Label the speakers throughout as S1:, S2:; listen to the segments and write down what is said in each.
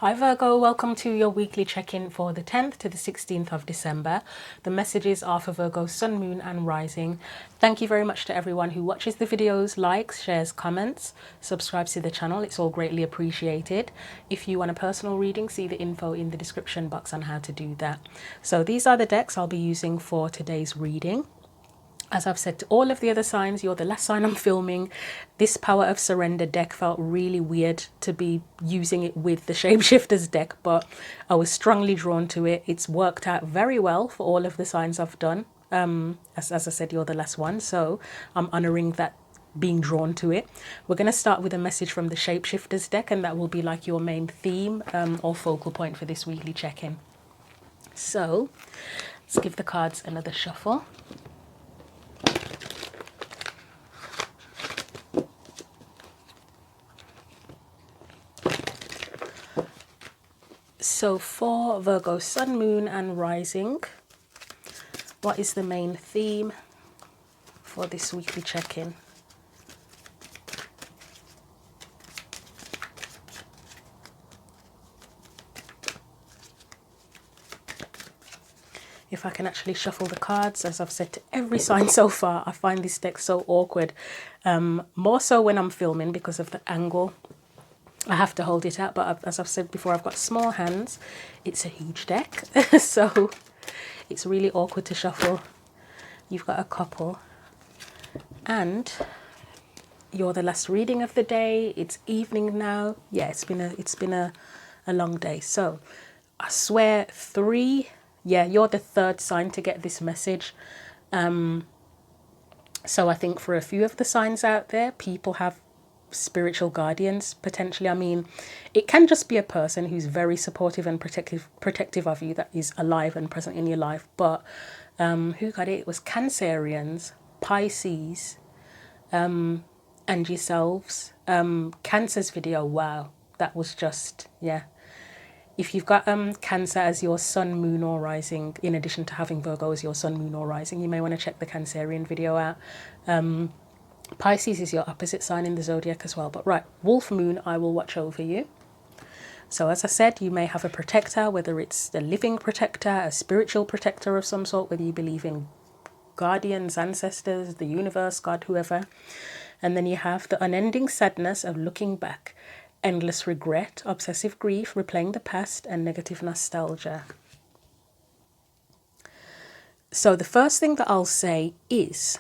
S1: Hi Virgo, welcome to your weekly check-in for the 10th to the 16th of December. The messages are for Virgo, Sun, Moon and Rising. Thank you very much to everyone who watches the videos, likes, shares, comments, subscribes to the channel. It's all greatly appreciated. If you want a personal reading, see the info in the description box on how to do that. So these are the decks I'll be using for today's reading. As I've said to all of the other signs, you're the last sign I'm filming. This Power of Surrender deck felt really weird to be using it with the Shapeshifters deck, but I was strongly drawn to it. It's worked out very well for all of the signs I've done. As I said, you're the last one, so I'm honouring that, being drawn to it. We're going to start with a message from the Shapeshifters deck, and that will be like your main theme or focal point for this weekly check-in. So let's give the cards another shuffle. So for Virgo, Sun, Moon and Rising, what is the main theme for this weekly check-in? If I can actually shuffle the cards, as I've said to every sign so far, I find this deck so awkward. More so when I'm filming because of the angle. I have to hold it out, but as I've said before, I've got small hands. It's a huge deck, so it's really awkward to shuffle. You've got a couple, and you're the last reading of the day. It's evening now. Yeah, it's been a long day. So I swear three. Yeah, you're the third sign to get this message. So I think for a few of the signs out there, people have spiritual guardians potentially. I mean, it can just be a person who's very supportive and protective of you, that is alive and present in your life. But who got it? It was Cancerians, Pisces, and yourselves. Cancer's video, wow, that was just, yeah. If you've got Cancer as your Sun, Moon or Rising, in addition to having Virgo as your Sun, Moon or Rising, you may want to check the Cancerian video out. Pisces is your opposite sign in the zodiac as well. But right, Wolf Moon, I will watch over you. So as I said, you may have a protector, whether it's a living protector, a spiritual protector of some sort, whether you believe in guardians, ancestors, the universe, God, whoever. And then you have the unending sadness of looking back, endless regret, obsessive grief, replaying the past, and negative nostalgia. So the first thing that I'll say is,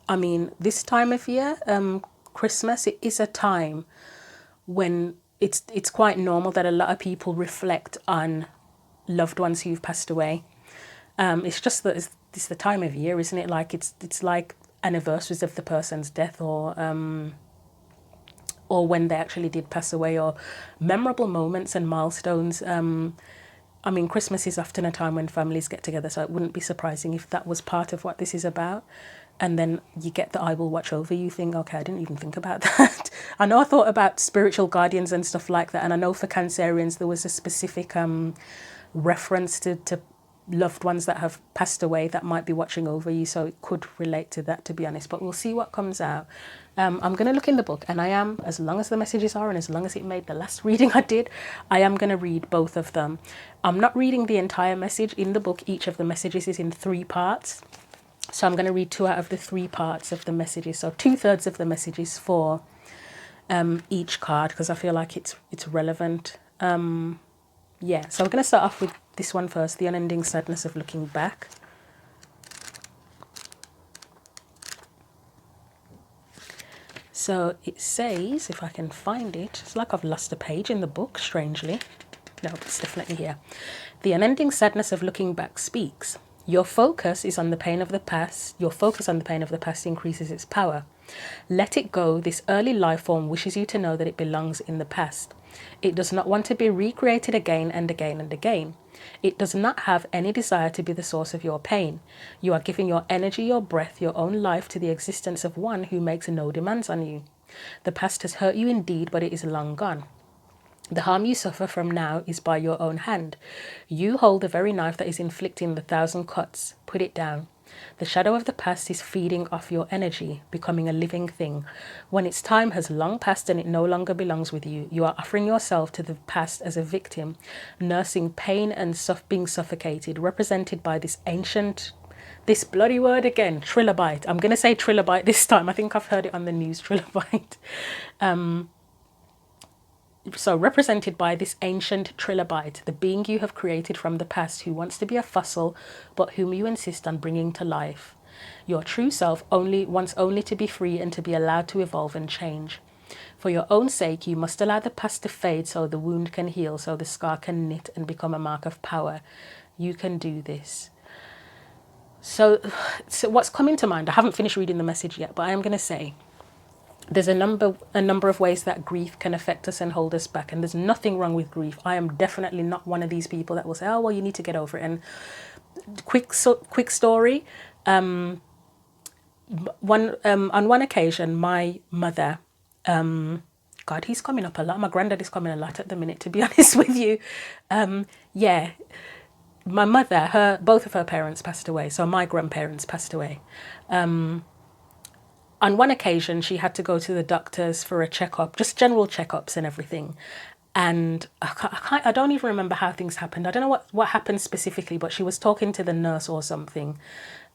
S1: I mean, this time of year, Christmas, it is a time when it's quite normal that a lot of people reflect on loved ones who've passed away. It's just that it's the time of year, isn't it? Like it's like anniversaries of the person's death, or when they actually did pass away, or memorable moments and milestones. I mean, Christmas is often a time when families get together, so it wouldn't be surprising if that was part of what this is about. And then you get the I will watch over you thing. Okay, I didn't even think about that. I know I thought about spiritual guardians and stuff like that. And I know for Cancerians, there was a specific reference to loved ones that have passed away that might be watching over you. So it could relate to that, to be honest. But we'll see what comes out. I'm going to look in the book, and I am, as long as the messages are and as long as it made the last reading I did, I am going to read both of them. I'm not reading the entire message. In the book, each of the messages is in 3 parts. So I'm going to read 2 out of the 3 parts of the messages. So 2/3 of the messages for each card, because I feel like it's relevant. Yeah, so we're going to start off with this one first, the unending sadness of looking back. So it says, if I can find it, it's like I've lost a page in the book, strangely. No, it's definitely here. The unending sadness of looking back speaks. Your focus is on the pain of the past. Your focus on the pain of the past increases its power. Let it go. This early life form wishes you to know that it belongs in the past. It does not want to be recreated again and again and again. It does not have any desire to be the source of your pain. You are giving your energy, your breath, your own life to the existence of one who makes no demands on you. The past has hurt you indeed, but it is long gone. The harm you suffer from now is by your own hand. You hold the very knife that is inflicting the 1,000 cuts. Put it down. The shadow of the past is feeding off your energy, becoming a living thing. When its time has long passed and it no longer belongs with you, you are offering yourself to the past as a victim, nursing pain and being suffocated, represented by this bloody word again, trilobite. I'm going to say trilobite this time. I think I've heard it on the news, trilobite. So represented by this ancient trilobite, the being you have created from the past who wants to be a fossil, but whom you insist on bringing to life. Your true self wants only to be free and to be allowed to evolve and change. For your own sake, you must allow the past to fade so the wound can heal, so the scar can knit and become a mark of power. You can do this. So what's coming to mind, I haven't finished reading the message yet, but I am going to say, there's a number of ways that grief can affect us and hold us back, and there's nothing wrong with grief. I am definitely not one of these people that will say, oh well, you need to get over it. And quick story, on one occasion my mother, God, he's coming up a lot, my granddad is coming a lot at the minute, to be honest with you. My mother, both of her parents passed away, so my grandparents passed away. On one occasion, she had to go to the doctors for a checkup, just general checkups and everything. And I don't even remember how things happened. I don't know what happened specifically, but she was talking to the nurse or something,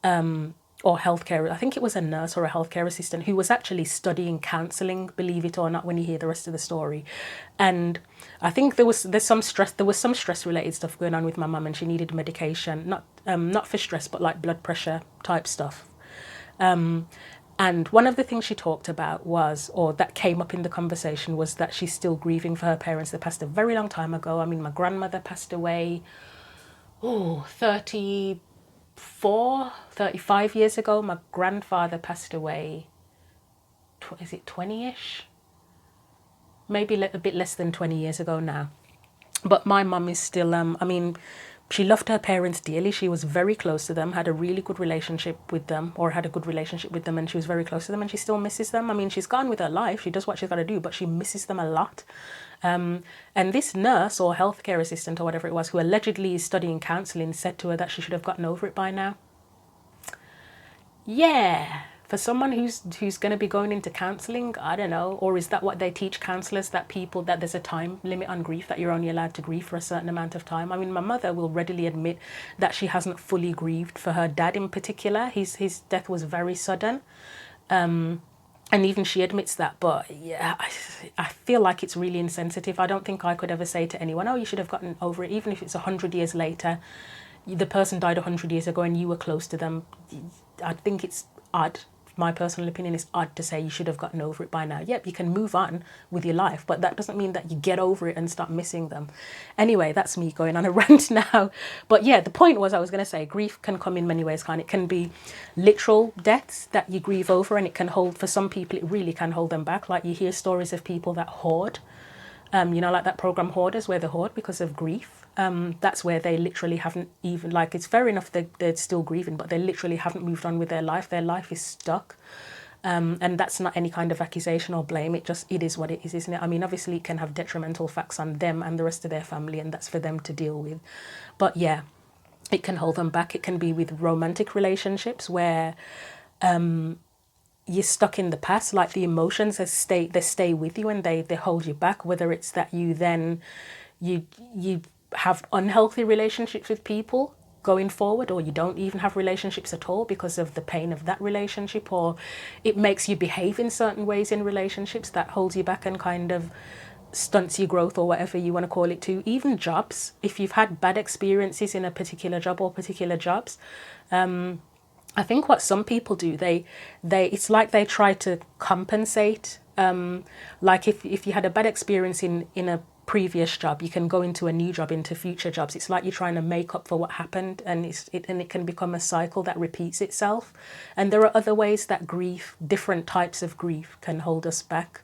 S1: or healthcare. I think it was a nurse or a healthcare assistant who was actually studying counselling, believe it or not, when you hear the rest of the story. And I think there was some stress related stuff going on with my mum, and she needed medication, not for stress, but like blood pressure type stuff. And one of the things she talked about was, or that came up in the conversation, was that she's still grieving for her parents. They passed a very long time ago. I mean, my grandmother passed away, 35 years ago. My grandfather passed away, is it 20-ish? Maybe a bit less than 20 years ago now. But my mum is still, she loved her parents dearly. She was very close to them, had a really good relationship with them, and she was very close to them, and she still misses them. I mean, she's gone with her life. She does what she's got to do, but she misses them a lot. And this nurse or healthcare assistant or whatever it was, who allegedly is studying counselling, said to her that she should have gotten over it by now. Yeah. For someone who's going to be going into counselling, I don't know, or is that what they teach counsellors, that there's a time limit on grief, that you're only allowed to grieve for a certain amount of time? I mean, my mother will readily admit that she hasn't fully grieved for her dad in particular. His death was very sudden, and even she admits that. But yeah, I feel like it's really insensitive. I don't think I could ever say to anyone, oh, you should have gotten over it, even if it's 100 years later. The person died 100 years ago and you were close to them. I think it's odd. My personal opinion is odd to say you should have gotten over it by now. Yep, you can move on with your life, but that doesn't mean that you get over it and stop missing them. Anyway, that's me going on a rant now. But yeah, the point was, I was going to say, grief can come in many ways. It can be literal deaths that you grieve over, and it can hold, for some people, it really can hold them back. Like you hear stories of people that hoard, like that program Hoarders, where they hoard because of grief. That's where they literally haven't even, like, it's fair enough they're still grieving, but they literally haven't moved on with their life. Their life is stuck. And that's not any kind of accusation or blame. It is what it is, isn't it? I mean, obviously it can have detrimental effects on them and the rest of their family, and that's for them to deal with. But yeah, it can hold them back. It can be with romantic relationships where you're stuck in the past, like the emotions they stay with you and they hold you back, whether it's that you have unhealthy relationships with people going forward, or you don't even have relationships at all because of the pain of that relationship, or it makes you behave in certain ways in relationships that holds you back and kind of stunts your growth, or whatever you want to call it too. Even jobs, if you've had bad experiences in a particular job or particular jobs, I think what some people do, it's like they try to compensate. Like if you had a bad experience in a previous job, you can go into a new job, into future jobs. It's like you're trying to make up for what happened, and it can become a cycle that repeats itself. And there are other ways that different types of grief can hold us back.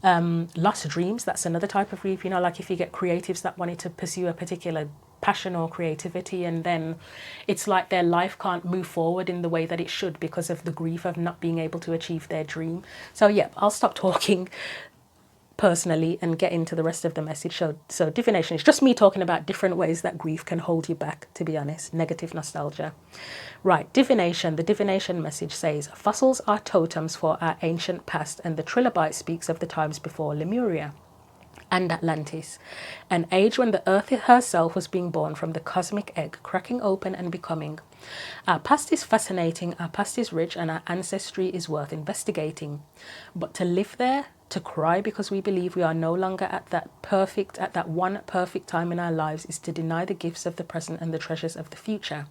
S1: Lost dreams, that's another type of grief. Like if you get creatives that wanted to pursue a particular passion or creativity, and then it's like their life can't move forward in the way that it should because of the grief of not being able to achieve their dream. So yeah, I'll stop talking. personally and get into the rest of the message. So divination is just me talking about different ways that grief can hold you back, to be honest. Negative nostalgia. Right, divination. The divination message says, fossils are totems for our ancient past, and the trilobite speaks of the times before Lemuria and Atlantis, an age when the earth herself was being born from the cosmic egg, cracking open and becoming. Our past is fascinating, our past is rich, and our ancestry is worth investigating. But to live there, to cry because we believe we are no longer at that one perfect time in our lives, is to deny the gifts of the present and the treasures of the future.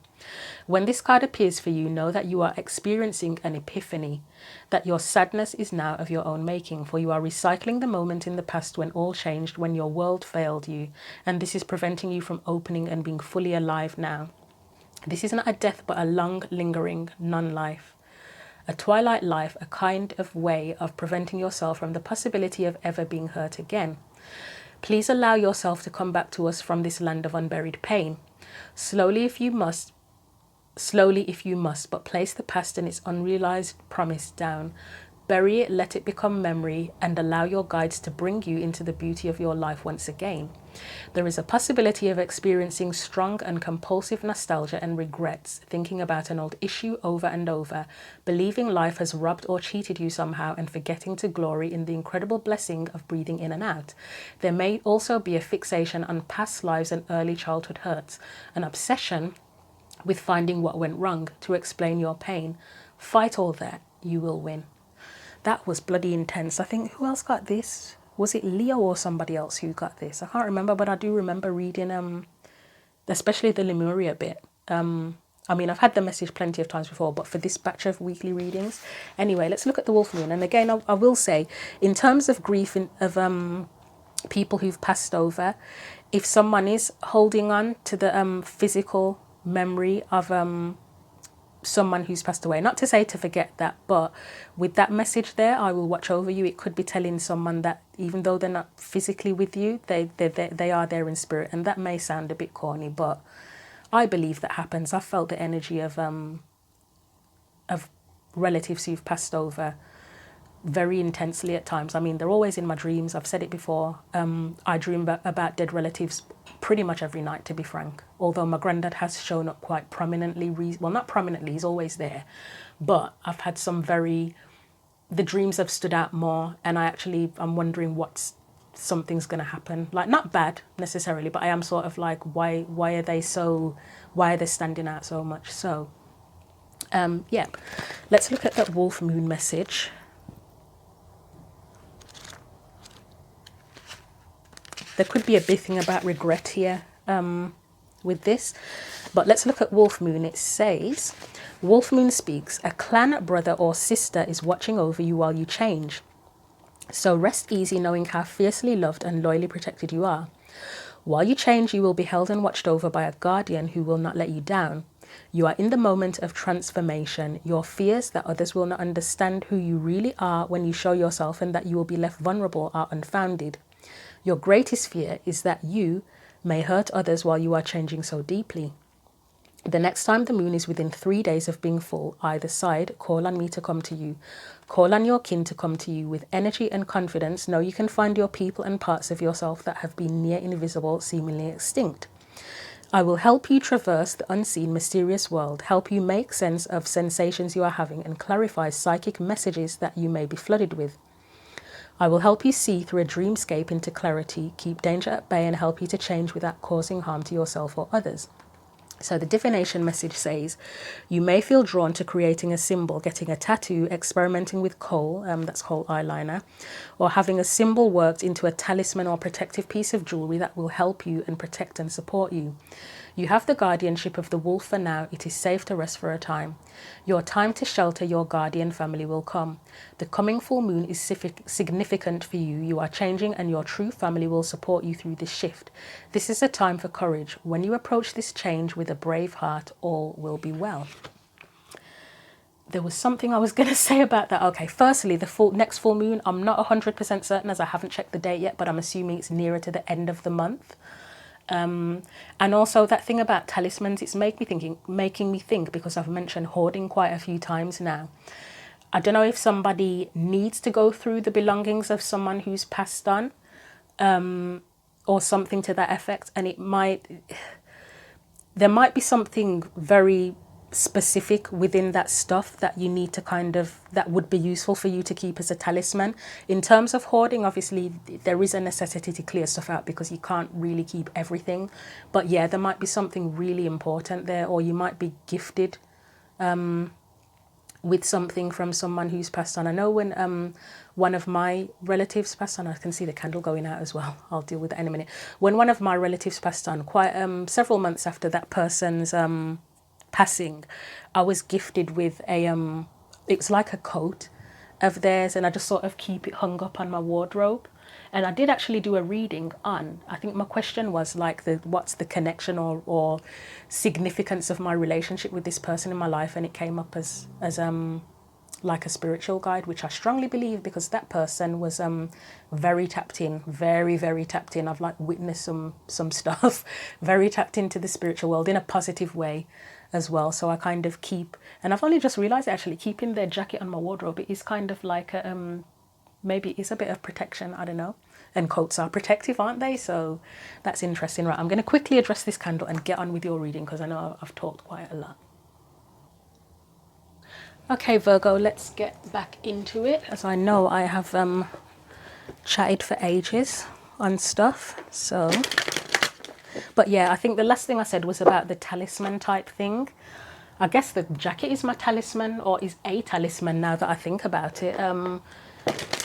S1: When this card appears for you, know that you are experiencing an epiphany, that your sadness is now of your own making, for you are recycling the moment in the past when all changed, when your world failed you, and this is preventing you from opening and being fully alive now. This is not a death, but a long, lingering non-life. A twilight life, a kind of way of preventing yourself from the possibility of ever being hurt again. Please allow yourself to come back to us from this land of unburied pain. Slowly if you must, but place the past and its unrealized promise down. Bury it, let it become memory, and allow your guides to bring you into the beauty of your life once again. There is a possibility of experiencing strong and compulsive nostalgia and regrets, thinking about an old issue over and over, believing life has robbed or cheated you somehow, and forgetting to glory in the incredible blessing of breathing in and out. There may also be a fixation on past lives and early childhood hurts, an obsession with finding what went wrong to explain your pain. Fight all that, you will win. That was bloody intense. I think, who else got this? Was it Leo or somebody else who got this? I can't remember, but I do remember reading, especially the Lemuria bit. I mean, I've had the message plenty of times before, but for this batch of weekly readings. Anyway, let's look at the Wolf Moon. And again, I will say, in terms of grief of people who've passed over, if someone is holding on to the physical memory of someone who's passed away, not to say to forget that, but with that message there, I will watch over you. It could be telling someone that even though they're not physically with you, they are there in spirit. And that may sound a bit corny, but I believe that happens. I've felt the energy of relatives who've passed over very intensely at times. I mean, they're always in my dreams. I've said it before. I dream about dead relatives pretty much every night, to be frank. Although my granddad has shown up quite prominently. Well, not prominently, he's always there. But I've had some the dreams have stood out more. And I'm wondering something's going to happen. Like, not bad necessarily, but I am sort of like, why are they standing out so much? So, yeah, let's look at that Wolf Moon message. There could be a big thing about regret here with this. But let's look at Wolf Moon. It says, Wolf Moon speaks, a clan brother or sister is watching over you while you change. So rest easy knowing how fiercely loved and loyally protected you are. While you change, you will be held and watched over by a guardian who will not let you down. You are in the moment of transformation. Your fears that others will not understand who you really are when you show yourself and that you will be left vulnerable are unfounded. Your greatest fear is that you may hurt others while you are changing so deeply. The next time the moon is within 3 days of being full, either side, call on me to come to you. Call on your kin to come to you with energy and confidence. Know you can find your people and parts of yourself that have been near invisible, seemingly extinct. I will help you traverse the unseen, mysterious world, help you make sense of sensations you are having, and clarify psychic messages that you may be flooded with. I will help you see through a dreamscape into clarity, keep danger at bay, and help you to change without causing harm to yourself or others. So the divination message says, you may feel drawn to creating a symbol, getting a tattoo, experimenting with kohl, that's kohl eyeliner, or having a symbol worked into a talisman or protective piece of jewelry that will help you and protect and support you. You have the guardianship of the wolf for now. It is safe to rest for a time. Your time to shelter your guardian family will come. The coming full moon is significant for you. You are changing and your true family will support you through this shift. This is a time for courage. When you approach this change with a brave heart, all will be well. There was something I was going to say about that. Okay, firstly, the next full moon, I'm not 100% certain as I haven't checked the date yet, but I'm assuming it's nearer to the end of the month. And also that thing about talismans, it's making me think, because I've mentioned hoarding quite a few times now. I don't know if somebody needs to go through the belongings of someone who's passed on, or something to that effect. And there might be something very specific within that stuff that you need to that would be useful for you to keep as a talisman. In terms of hoarding, obviously there is a necessity to clear stuff out because you can't really keep everything. But yeah, there might be something really important there, or you might be gifted with something from someone who's passed on. I know when one of my relatives passed on, I can see the candle going out as well. I'll deal with that in a minute. When one of my relatives passed on, quite several months after that person's passing, I was gifted with it was like a coat of theirs, and I just sort of keep it hung up on my wardrobe. And I did actually do a reading on, I think my question was like, what's the connection or significance of my relationship with this person in my life, and it came up as like a spiritual guide, which I strongly believe, because that person was very tapped in, very, very tapped in. I've like witnessed some stuff, very tapped into the spiritual world in a positive way as well. So I kind of keep, and I've only just realized actually, keeping their jacket on my wardrobe, it is kind of like a maybe it's a bit of protection, I don't know. And coats are protective, aren't they? So that's interesting. Right, I'm going to quickly address this candle and get on with your reading, because I know I've talked quite a lot. Okay, Virgo, let's get back into it, as I know I have chatted for ages on stuff. So, but yeah, I think the last thing I said was about the talisman type thing. I guess the jacket is my talisman, or is a talisman now that I think about it.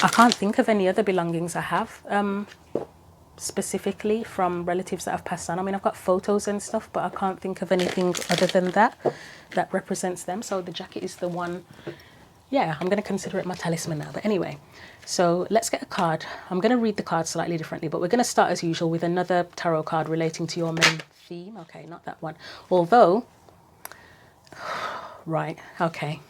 S1: I can't think of any other belongings I have specifically from relatives that have passed on. I mean, I've got photos and stuff, but I can't think of anything other than that represents them. So the jacket is the one. Yeah, I'm going to consider it my talisman now. But anyway, so let's get a card. I'm going to read the card slightly differently, but we're going to start as usual with another tarot card relating to your main theme. Okay, not that one. Although, right, okay.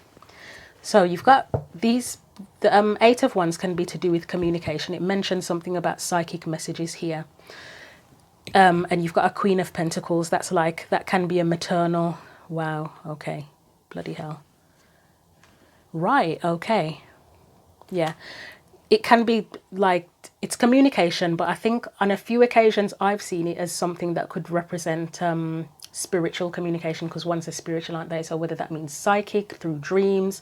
S1: So you've got these. The Eight of Wands can be to do with communication. It mentions something about psychic messages here. And you've got a Queen of Pentacles. That's like, that can be a maternal. Wow, okay. Bloody hell. Right, okay. Yeah. It can be like, it's communication, but I think on a few occasions I've seen it as something that could represent spiritual communication, because ones are spiritual, aren't they? So whether that means psychic, through dreams,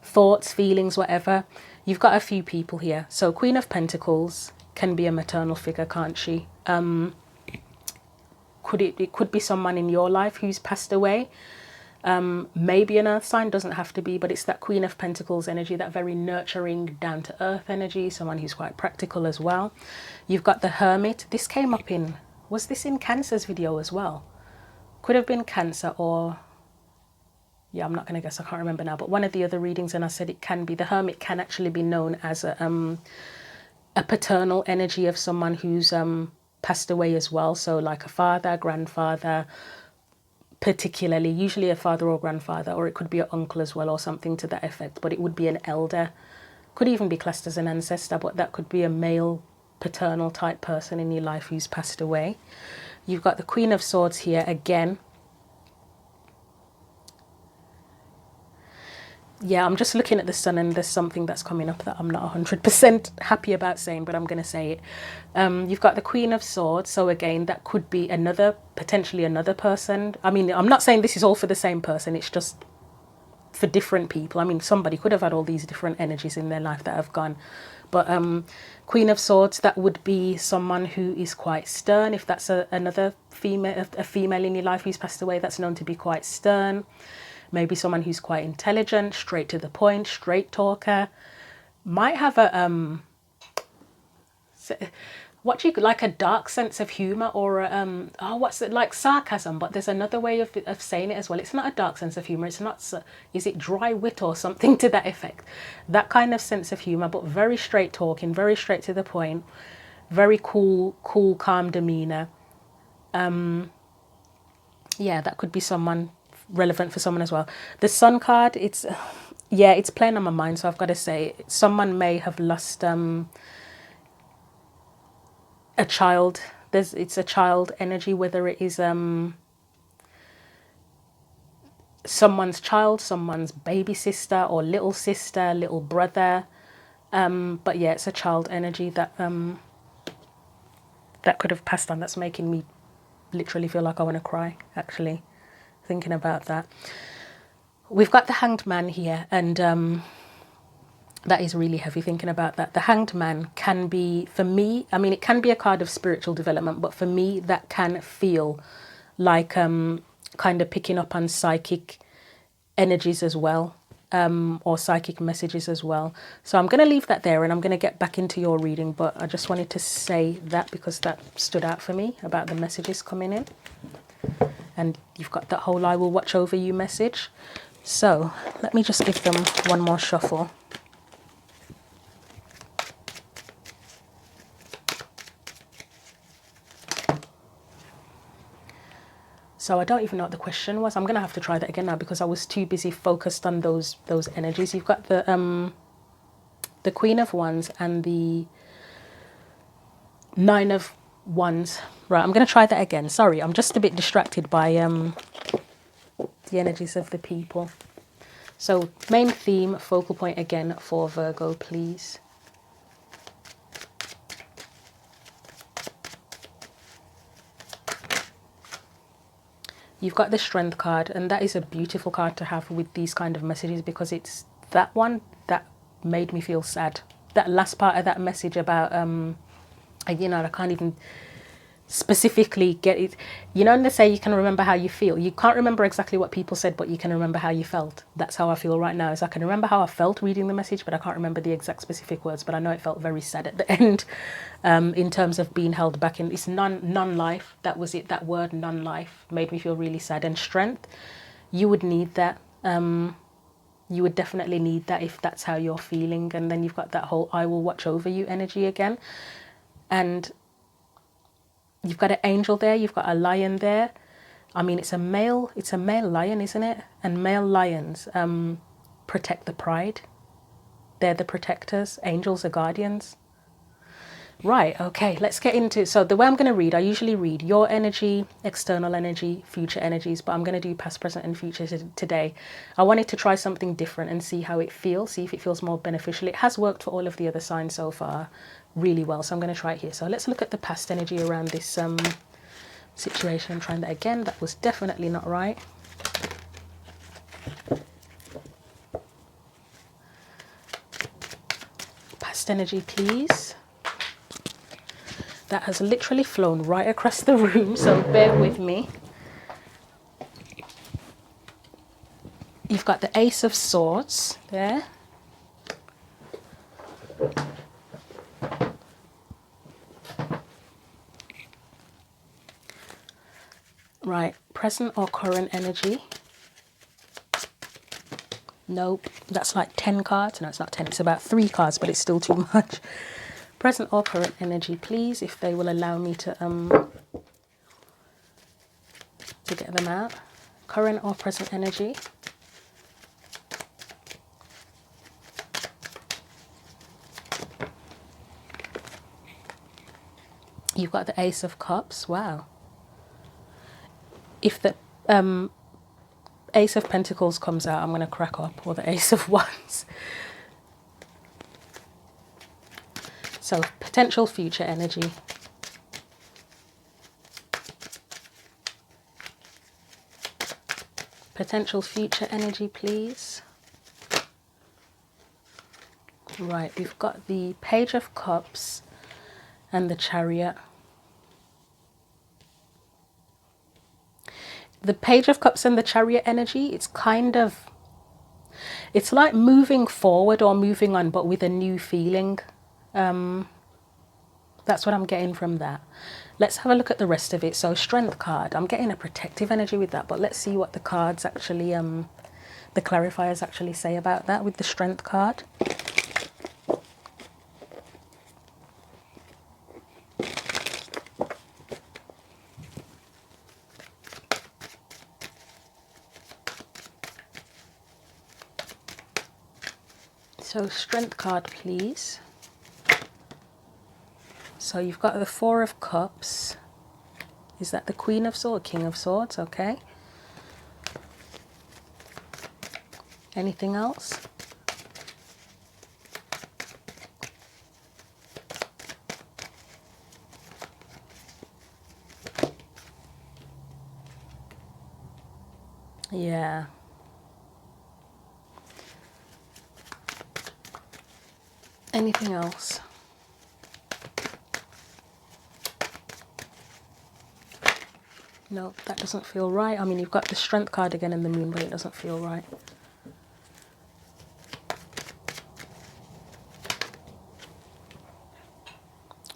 S1: thoughts, feelings, whatever. You've got a few people here. So Queen of Pentacles can be a maternal figure, can't she? It could be someone in your life who's passed away. Maybe an earth sign, doesn't have to be, but it's that Queen of Pentacles energy, that very nurturing, down to earth energy, someone who's quite practical as well. You've got the Hermit. This came up in, was this in Cancer's video as well? Could have been Cancer, or yeah, I'm not going to guess, I can't remember now, but one of the other readings, and I said it can be, the Hermit can actually be known as a paternal energy of someone who's passed away as well. So like a father, grandfather, particularly, usually a father or grandfather, or it could be an uncle as well, or something to that effect, but it would be an elder. Could even be classed as an ancestor, but that could be a male paternal type person in your life who's passed away. You've got the Queen of Swords here again. Yeah, I'm just looking at the sun, and there's something that's coming up that I'm not 100% happy about saying, but I'm going to say it. You've got the Queen of Swords. So again, that could be potentially another person. I mean, I'm not saying this is all for the same person. It's just for different people. I mean, somebody could have had all these different energies in their life that have gone. But Queen of Swords, that would be someone who is quite stern. If that's another female, a female in your life who's passed away, that's known to be quite stern. Maybe someone who's quite intelligent, straight to the point, straight talker. Might have a like a dark sense of humor, or what's it, like sarcasm, but there's another way of saying it as well. It's not a dark sense of humor. It's not, is it dry wit or something to that effect? That kind of sense of humor, but very straight talking, very straight to the point, very cool, calm demeanor. Yeah, that could be someone relevant for someone as well. The Sun card, it's playing on my mind, so I've got to say someone may have lost a child. It's a child energy, whether it is someone's child, someone's baby sister or little sister, little brother. But yeah, it's a child energy that that could have passed on. That's making me literally feel like I want to cry, actually, thinking about that. We've got the Hanged Man here, and that is really heavy thinking about that. The Hanged Man can be, for me, I mean, it can be a card of spiritual development, but for me, that can feel like kind of picking up on psychic energies as well, or psychic messages as well. So I'm going to leave that there, and I'm going to get back into your reading, but I just wanted to say that because that stood out for me about the messages coming in. And you've got that whole "I will watch over you" message. So let me just give them one more shuffle. So I don't even know what the question was. I'm going to have to try that again now because I was too busy focused on those energies. You've got the Queen of Wands and the Nine of Wands. Right, I'm going to try that again. Sorry, I'm just a bit distracted by the energies of the people. So main theme, focal point again for Virgo, please. You've got the Strength card, and that is a beautiful card to have with these kind of messages because it's that one that made me feel sad. That last part of that message about, you know, I can't even specifically get it. You know, when they say you can remember how you feel, you can't remember exactly what people said, but you can remember how you felt. That's how I feel right now. Is I can remember how I felt reading the message, but I can't remember the exact specific words. But I know it felt very sad at the end, in terms of being held back in. It's non-life. That was it. That word non-life made me feel really sad. And strength, you would need that. You would definitely need that if that's how you're feeling. And then you've got that whole "I will watch over you" energy again, and you've got an angel there, you've got a lion there. I mean, it's a male lion, isn't it? And male lions protect the pride. They're the protectors. Angels are guardians. Right, okay, let's get into, so the way I'm going to read, I usually read your energy, external energy, future energies, but I'm going to do past, present and future today. I wanted to try something different and see how it feels, see if it feels more beneficial. It has worked for all of the other signs so far really well, so I'm going to try it here. So let's look at the past energy around this situation. I'm trying that again. That was definitely not right. Past energy, please. That has literally flown right across the room, so bear with me. You've got the Ace of Swords there. Right, present or current energy. Nope, that's like 10 cards. No, it's not 10, it's about 3 cards, but it's still too much. Present or current energy, please, if they will allow me to get them out. Current or present energy. You've got the Ace of Cups. Wow. If the Ace of Pentacles comes out, I'm going to crack up, or the Ace of Wands. So potential future energy. Potential future energy, please. Right, we've got the Page of Cups and the Chariot. The Page of Cups and the Chariot energy, it's kind of, it's like moving forward or moving on, but with a new feeling. That's what I'm getting from that. Let's have a look at the rest of it. So Strength card, I'm getting a protective energy with that, but let's see what the cards actually, the clarifiers actually say about that with the Strength card. So Strength card, please. So you've got the Four of Cups. Is that the Queen of Swords? King of Swords, okay. Anything else? Yeah. Anything else? No, that doesn't feel right. I mean, you've got the Strength card again in the Moon, but it doesn't feel right.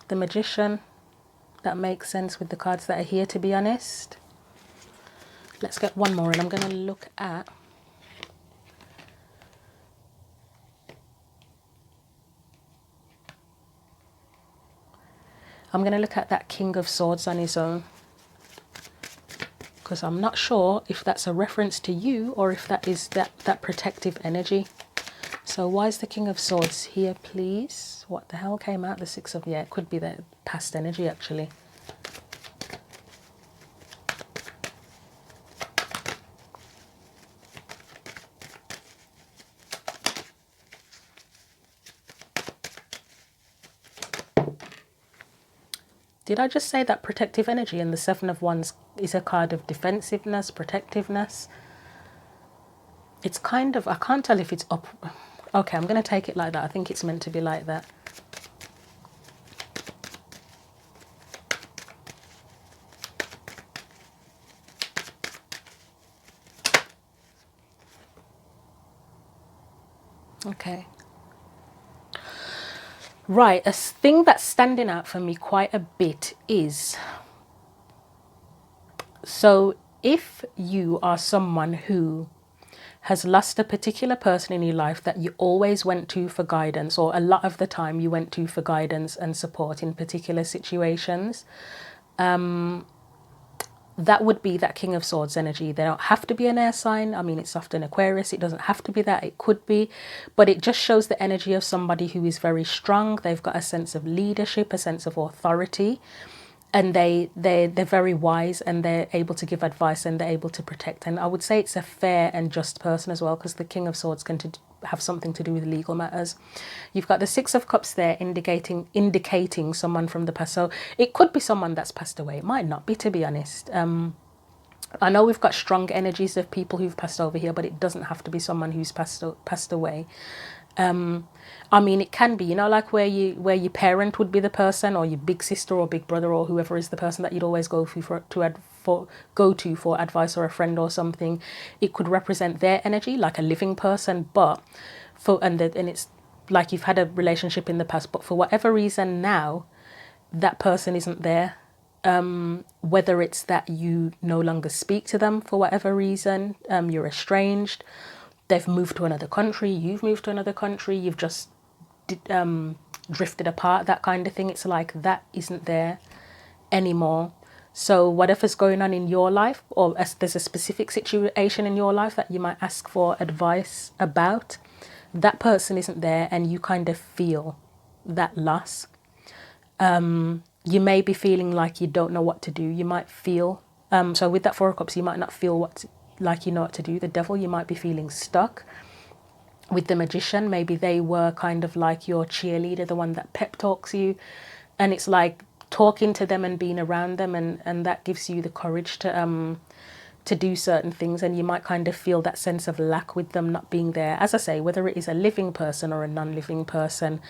S1: The Magician. That makes sense with the cards that are here, to be honest. Let's get one more, and I'm going to look at... I'm going to look at that King of Swords on his own, because I'm not sure if that's a reference to you or if that is that protective energy. So why is the King of Swords here, please? What the hell came out? The Six of... Yeah, it could be the past energy, actually. Did I just say that protective energy? And the Seven of Wands is a card of defensiveness, protectiveness. It's kind of... I can't tell if it's up... Okay, I'm going to take it like that. I think it's meant to be like that. Okay. Right, a thing that's standing out for me quite a bit is... So if you are someone who has lost a particular person in your life that you always went to for guidance, or a lot of the time you went to for guidance and support in particular situations, that would be that King of Swords energy. They don't have to be an air sign. I mean, it's often Aquarius. It doesn't have to be that. It could be. But it just shows the energy of somebody who is very strong. They've got a sense of leadership, a sense of authority. And they're very wise, and they're able to give advice, and they're able to protect. And I would say it's a fair and just person as well, because the King of Swords can have something to do with legal matters. You've got the Six of Cups there, indicating someone from the past. So it could be someone that's passed away. It might not be, to be honest. I know we've got strong energies of people who've passed over here, but it doesn't have to be someone who's passed away. I mean, it can be, you know, like where your parent would be the person, or your big sister or big brother, or whoever is the person that you'd always go to for advice, or a friend or something. It could represent their energy, like a living person, but and it's like you've had a relationship in the past, but for whatever reason now that person isn't there. Whether it's that you no longer speak to them for whatever reason, you're estranged. They've moved to another country, you've moved to another country, you've just drifted apart, that kind of thing. It's like that isn't there anymore. So whatever's going on in your life, or there's a specific situation in your life that you might ask for advice about, that person isn't there, and you kind of feel that loss. You may be feeling like you don't know what to do. You might feel, so with that Four of Cups, you might not feel like you know what to do. The Devil, you might be feeling stuck. With the Magician, maybe they were kind of like your cheerleader, the one that pep talks you, and it's like talking to them and being around them, and that gives you the courage to do certain things, and you might kind of feel that sense of lack with them not being there. As I say, whether it is a living person or a non-living person,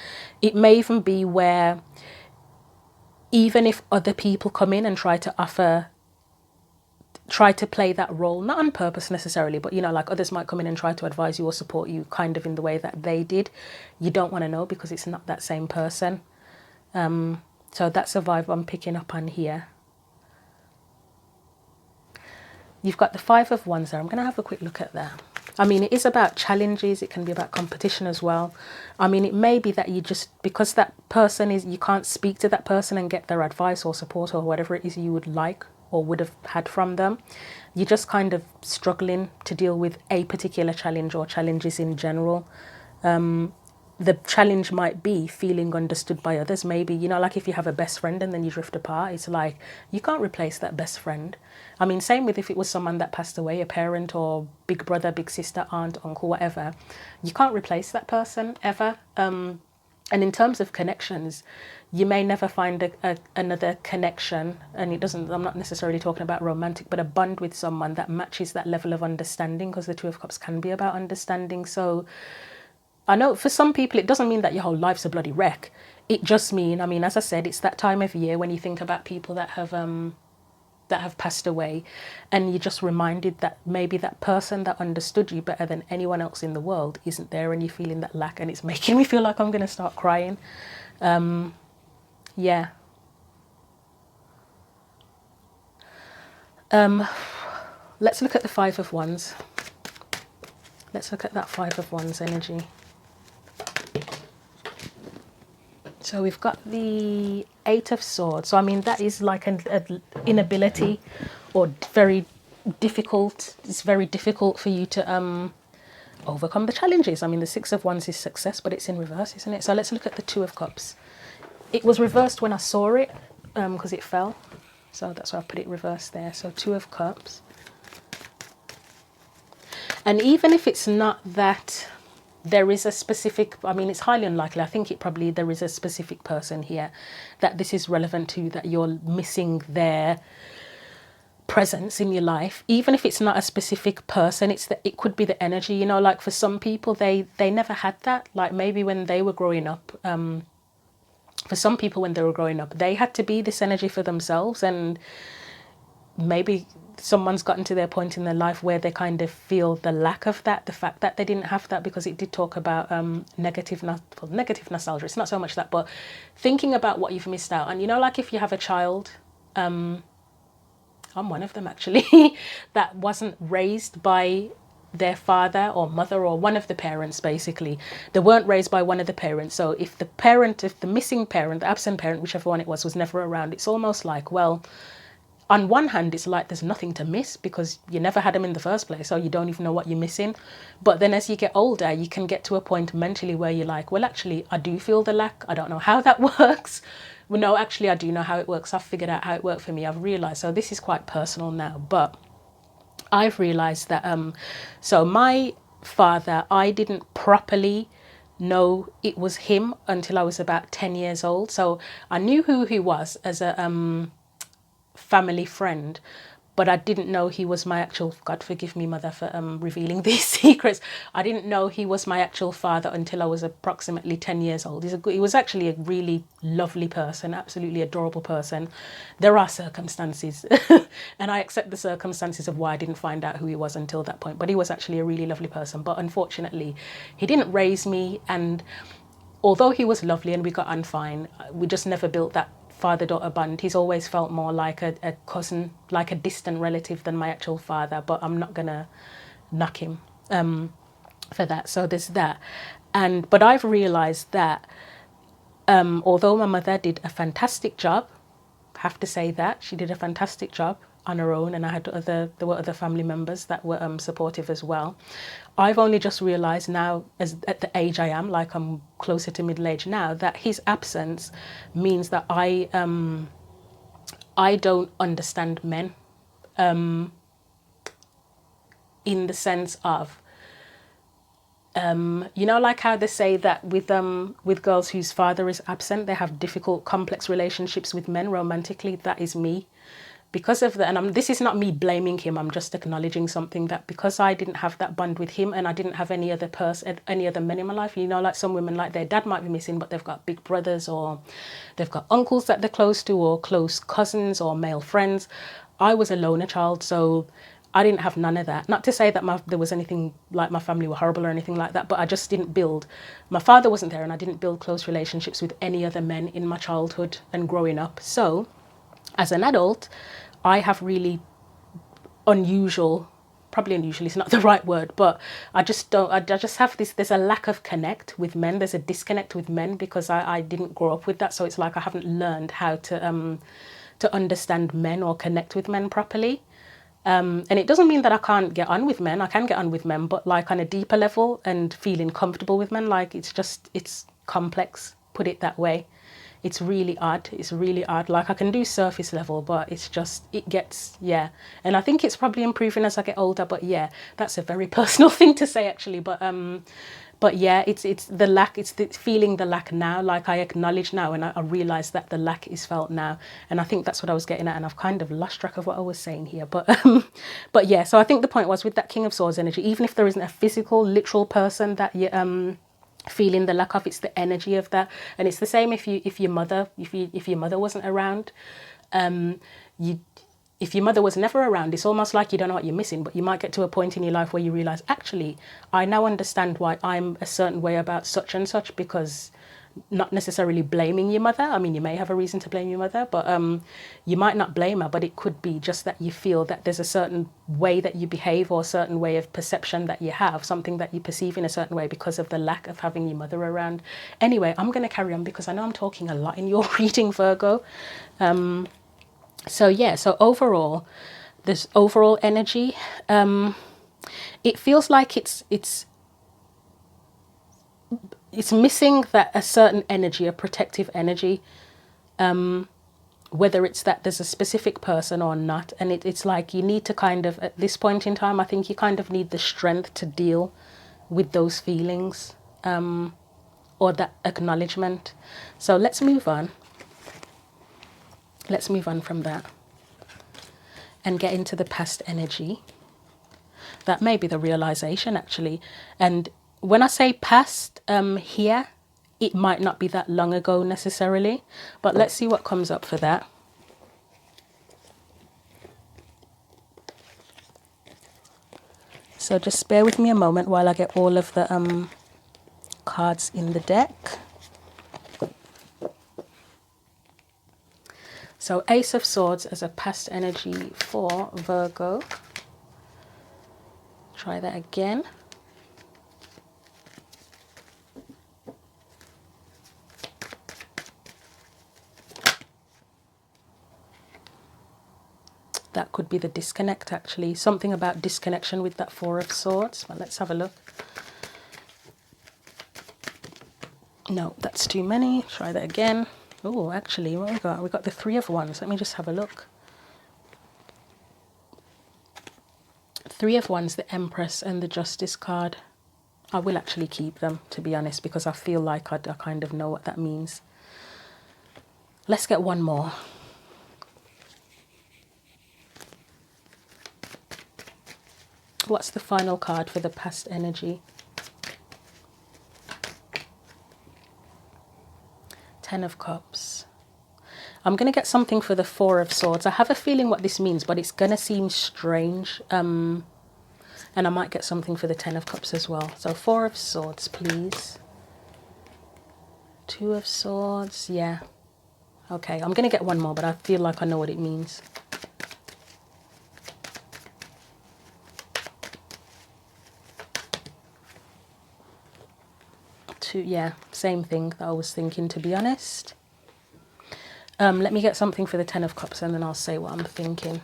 S1: it may even be where even if other people come in and try to play that role, not on purpose necessarily, but, you know, like others might come in and try to advise you or support you kind of in the way that they did, you don't want to know, because it's not that same person. So that's a vibe I'm picking up on here. You've got the Five of Wands there. I'm going to have a quick look at that. I mean, it is about challenges. It can be about competition as well. I mean, it may be that you just, because that person is, you can't speak to that person and get their advice or support or whatever it is you would like or would have had from them. You're just kind of struggling to deal with a particular challenge or challenges in general. the challenge might be feeling understood by others. Maybe, you know, like if you have a best friend and then you drift apart, it's like you can't replace that best friend. I mean, same with if it was someone that passed away, a parent or big brother, big sister, aunt, uncle, whatever. You can't replace that person ever. And in terms of connections, you may never find another connection, and it doesn't, I'm not necessarily talking about romantic, but a bond with someone that matches that level of understanding, because the Two of Cups can be about understanding. So I know for some people, it doesn't mean that your whole life's a bloody wreck. It just means, I mean, as I said, it's that time of year when you think about people that have passed away, and you're just reminded that maybe that person that understood you better than anyone else in the world isn't there, and you're feeling that lack, and it's making me feel like I'm going to start crying. Yeah. Let's look at the Five of Wands. Let's look at that Five of Wands energy. So we've got the Eight of Swords. So I mean, that is like an inability, or very difficult. It's very difficult for you to overcome the challenges. I mean, the Six of Wands is success, but it's in reverse, isn't it? So let's look at the Two of Cups. It was reversed when I saw it, because it fell. So that's why I put it reversed there. So Two of Cups. And even if it's not that, there is a specific, I mean, it's highly unlikely. I think there is a specific person here that this is relevant to, that you're missing their presence in your life. Even if it's not a specific person, it could be the energy, you know, like for some people, they never had that. Like maybe when they were growing up, for some people when they were growing up, they had to be this energy for themselves, and maybe someone's gotten to their point in their life where they kind of feel the lack of that, the fact that they didn't have that, because it did talk about negative nostalgia. It's not so much that, but thinking about what you've missed out. And you know, like if you have a child, I'm one of them actually, that wasn't raised by their father or mother, or one of the parents, basically. They weren't raised by one of the parents. So if the missing parent, the absent parent, whichever one it was never around, it's almost like, well, on one hand, it's like there's nothing to miss because you never had them in the first place, so you don't even know what you're missing. But then as you get older, you can get to a point mentally where you're like, well, actually, I do feel the lack. I don't know how that works. Well, no, actually, I do know how it works. I've figured out how it worked for me. I've realised. So this is quite personal now. But I've realised that, so my father, I didn't properly know it was him until I was about 10 years old. So I knew who he was as a family friend, but I didn't know he was my actual, God forgive me, mother, for revealing these secrets. I didn't know he was my actual father until I was approximately 10 years old. He was actually a really lovely person, absolutely adorable person. There are circumstances, and I accept the circumstances of why I didn't find out who he was until that point. But he was actually a really lovely person. But unfortunately, he didn't raise me, and although he was lovely and we got on fine, we just never built that father-daughter bond. He's always felt more like a cousin, like a distant relative than my actual father, but I'm not gonna knock him for that. So there's that. But I've realized that although my mother did a fantastic job, have to say that she did a fantastic job on her own, and there were other family members that were supportive as well. I've only just realised now, as at the age I am, like I'm closer to middle age now, that his absence means that I don't understand men, in the sense of, you know, like how they say that with girls whose father is absent, they have difficult, complex relationships with men romantically. That is me. Because of that, and this is not me blaming him, I'm just acknowledging something, that because I didn't have that bond with him, and I didn't have any other men in my life, you know, like some women, like their dad might be missing, but they've got big brothers, or they've got uncles that they're close to, or close cousins, or male friends. I was a loner child, so I didn't have none of that. Not to say that there was anything like my family were horrible or anything like that, but I just didn't build. My father wasn't there, and I didn't build close relationships with any other men in my childhood and growing up. So as an adult, I have really unusual, probably unusual is not the right word, but I just have this, there's a lack of connect with men. There's a disconnect with men because I didn't grow up with that. So it's like I haven't learned how to understand men or connect with men properly. And it doesn't mean that I can't get on with men. I can get on with men, but like on a deeper level and feeling comfortable with men, like it's complex, put it that way. It's really odd. It's really odd. Like I can do surface level, but it's just, it gets, yeah. And I think it's probably improving as I get older, but yeah, that's a very personal thing to say actually. But yeah, it's the lack, it's the feeling the lack now. Like I acknowledge now and I realize that the lack is felt now. And I think that's what I was getting at. And I've kind of lost track of what I was saying here. But yeah, so I think the point was with that King of Swords energy, even if there isn't a physical, literal person that you, feeling the lack of, it's the energy of that. And it's the same if your mother wasn't around, you if your mother was never around, it's almost like you don't know what you're missing, but you might get to a point in your life where you realize, actually, I now understand why I'm a certain way about such and such, because not necessarily blaming your mother. I mean, you may have a reason to blame your mother, but you might not blame her, but it could be just that you feel that there's a certain way that you behave or a certain way of perception that you have, something that you perceive in a certain way because of the lack of having your mother around. Anyway, I'm going to carry on because I know I'm talking a lot in your reading, Virgo. So yeah, so overall, this overall energy, it feels like it's missing that a certain energy, a protective energy, whether it's that there's a specific person or not. And it's like you need to kind of, at this point in time, I think you kind of need the strength to deal with those feelings, or that acknowledgement. So let's move on. Let's move on from that and get into the past energy. That may be the realization, actually. And when I say past, here, it might not be that long ago necessarily, but let's see what comes up for that. So just bear with me a moment while I get all of the cards in the deck. So Ace of Swords as a past energy for Virgo. Try that again. That could be the disconnect, actually. Something about disconnection with that Four of Swords. Well, let's have a look. No, that's too many. Try that again. Oh, actually, what we got? We got the Three of Wands. Let me just have a look. Three of Wands, the Empress, and the Justice card. I will actually keep them, to be honest, because I feel like I kind of know what that means. Let's get one more. What's the final card for the past energy? Ten of Cups. I'm going to get something for the Four of Swords. I have a feeling what this means, but it's going to seem strange. And I might get something for the Ten of Cups as well. So Four of Swords, please. Two of Swords, yeah. Okay, I'm going to get one more, but I feel like I know what it means. Two, yeah, same thing that I was thinking, to be honest. Let me get something for the Ten of Cups and then I'll say what I'm thinking.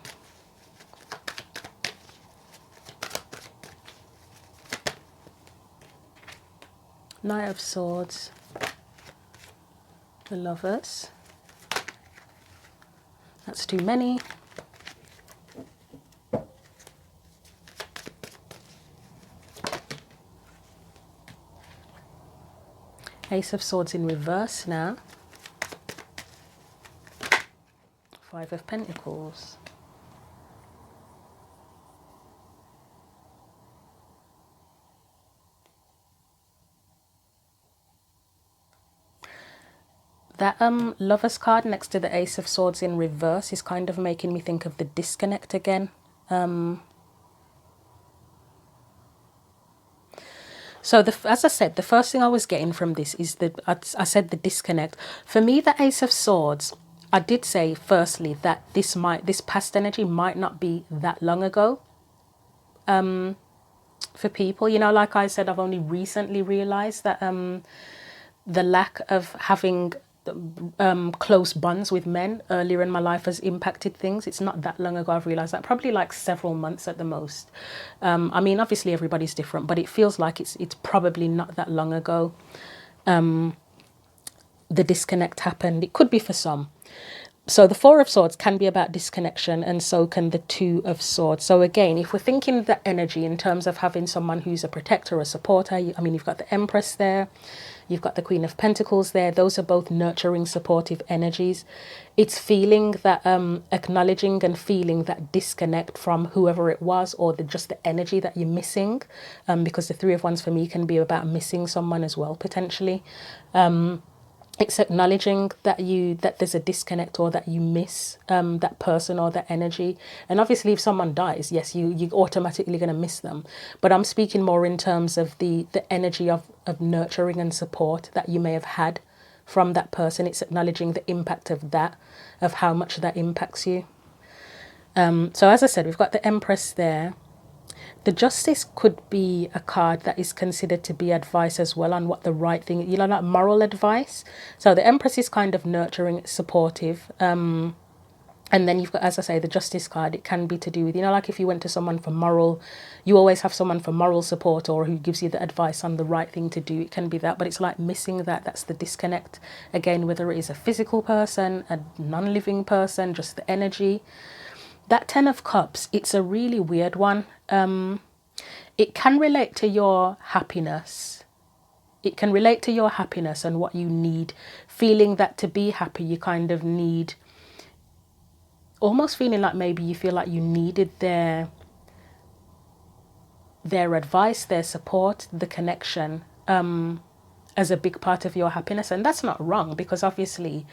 S1: Knight of Swords. The Lovers. That's too many. Ace of Swords in reverse now. Five of Pentacles. That Lovers card next to the Ace of Swords in reverse is kind of making me think of the disconnect again. So as I said, the first thing I was getting from this is that I said the disconnect. For me, the Ace of Swords, I did say firstly that this past energy might not be that long ago. For people, you know, like I said, I've only recently realized that the lack of having close bonds with men earlier in my life has impacted things. It's not that long ago I've realized that, probably like several months at the most. I mean, obviously everybody's different, but it feels like it's probably not that long ago the disconnect happened. It could be for some. So the Four of Swords can be about disconnection, and so can the Two of Swords. So again, if we're thinking the energy in terms of having someone who's a protector, a supporter, I mean, you've got the Empress there, you've got the Queen of Pentacles there. Those are both nurturing, supportive energies. It's feeling that, acknowledging and feeling that disconnect from whoever it was, or just the energy that you're missing, because the Three of Wands for me can be about missing someone as well, potentially. It's acknowledging that there's a disconnect, or that you miss that person or that energy. And obviously if someone dies, yes, you're automatically going to miss them, but I'm speaking more in terms of the energy of nurturing and support that you may have had from that person. It's acknowledging the impact of that, of how much that impacts you. So as I said, we've got the Empress there. The Justice could be a card that is considered to be advice as well on what the right thing, like moral advice. So the Empress is kind of nurturing, supportive. And then you've got, as I say, the Justice card. It can be to do with, like if you went to someone for moral, you always have someone for moral support, or who gives you the advice on the right thing to do. It can be that, but it's like missing that. That's the disconnect. Again, whether it is a physical person, a non-living person, just the energy. That Ten of Cups, it's a really weird one. It can relate to your happiness. It can relate to your happiness and what you need. Feeling that to be happy, you kind of need, almost feeling like maybe you feel like you needed their advice, their support, the connection, as a big part of your happiness. And that's not wrong, because obviously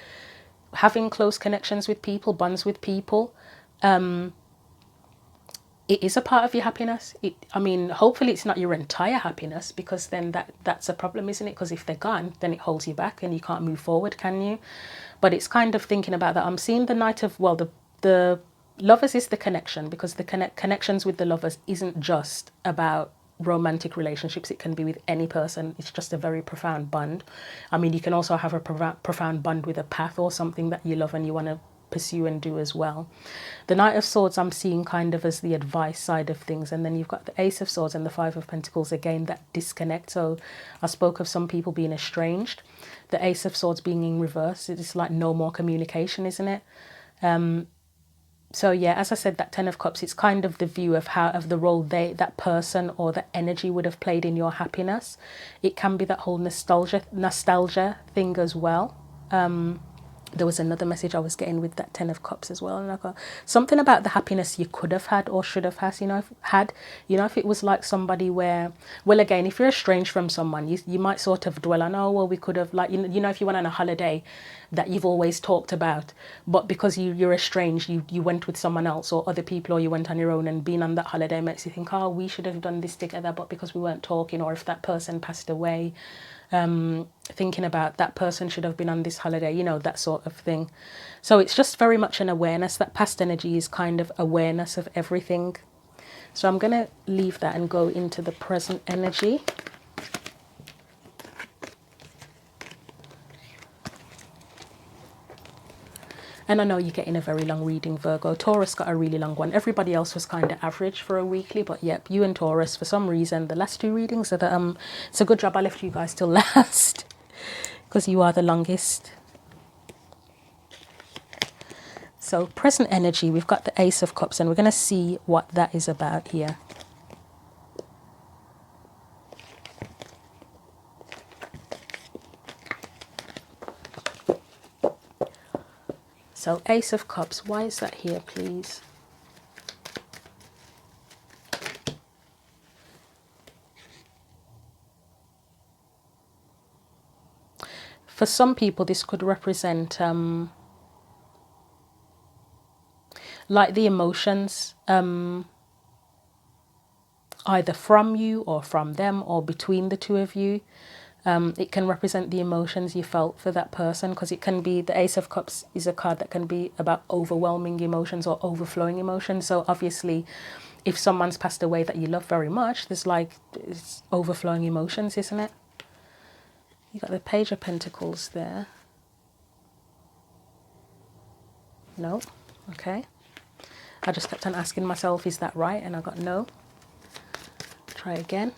S1: having close connections with people, bonds with people, it is a part of your happiness. Hopefully it's not your entire happiness, because then that's a problem, isn't it? Because if they're gone, then it holds you back and you can't move forward, can you? But it's kind of thinking about that. I'm seeing the Knight of, the Lovers is the connection, because the connections with the Lovers isn't just about romantic relationships. It can be with any person. It's just a very profound bond. I mean, you can also have a profound bond with a path or something that you love and you want to pursue and do as well. The Knight of Swords I'm seeing kind of as the advice side of things, and then you've got the Ace of Swords and the Five of Pentacles, again that disconnect. So I spoke of some people being estranged. The Ace of Swords being in reverse, it's like no more communication, isn't it? So yeah, as I said, that Ten of Cups, it's kind of the view of the role that person or that energy would have played in your happiness. It can be that whole nostalgia thing as well. There was another message I was getting with that Ten of Cups as well, and I got something about the happiness you could have had or should have had. If it was like somebody where, well, again, if you're estranged from someone, you might sort of dwell on, oh well, we could have, like, if you went on a holiday that you've always talked about, but because you're estranged, you went with someone else or other people, or you went on your own, and being on that holiday makes you think, oh, we should have done this together, but because we weren't talking, or if that person passed away, thinking about that person should have been on this holiday, that sort of thing. So it's just very much an awareness. That past energy is kind of awareness of everything. So I'm going to leave that and go into the present energy. And I know you're getting a very long reading, Virgo. Taurus got a really long one. Everybody else was kind of average for a weekly, but yep, you and Taurus, for some reason, the last two readings are it's a good job I left you guys till last, because you are the longest. So present energy, we've got the Ace of Cups, and we're going to see what that is about here. So Ace of Cups, why is that here, please? For some people, this could represent like the emotions, either from you or from them or between the two of you. It can represent the emotions you felt for that person, because it can be, the Ace of Cups is a card that can be about overwhelming emotions or overflowing emotions. So obviously, if someone's passed away that you love very much, it's overflowing emotions, isn't it? You got the Page of Pentacles there. No. Okay. I just kept on asking myself, is that right? And I got no. Try again.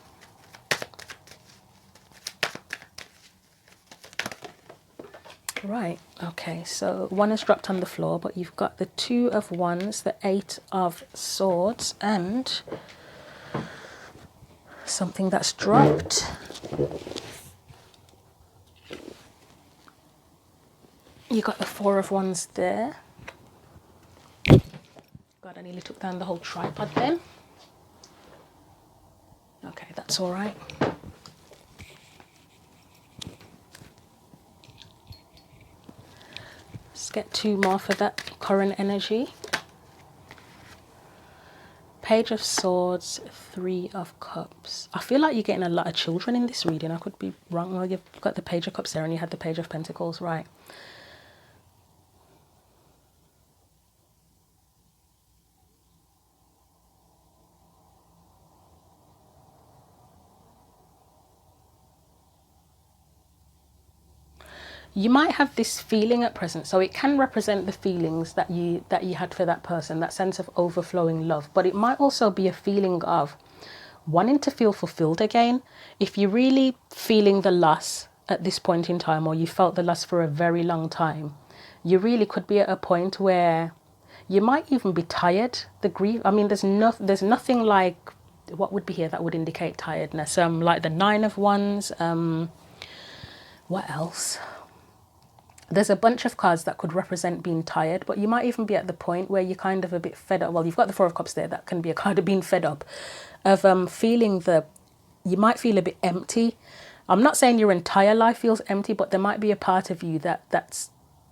S1: Right, okay, so one has dropped on the floor, but you've got the 2 of Wands, the 8 of Swords, and something that's dropped. You got the 4 of Wands there. God, I nearly took down the whole tripod then. Okay, that's all right. Let's get 2 more for that current energy. Page of Swords, 3 of Cups. I feel like you're getting a lot of children in this reading. I could be wrong. Well, you've got the Page of Cups there and you had the Page of Pentacles, right? You might have this feeling at present, so it can represent the feelings that you had for that person, that sense of overflowing love, but it might also be a feeling of wanting to feel fulfilled again. If you're really feeling the loss at this point in time, or you felt the loss for a very long time, you really could be at a point where you might even be tired. The grief, I mean, there's nothing like what would be here that would indicate tiredness. Like the 9 of Wands. What else? There's a bunch of cards that could represent being tired, but you might even be at the point where you're kind of a bit fed up. Well, you've got the 4 of Cups there. That can be a card of being fed up, of feeling you might feel a bit empty. I'm not saying your entire life feels empty, but there might be a part of you that's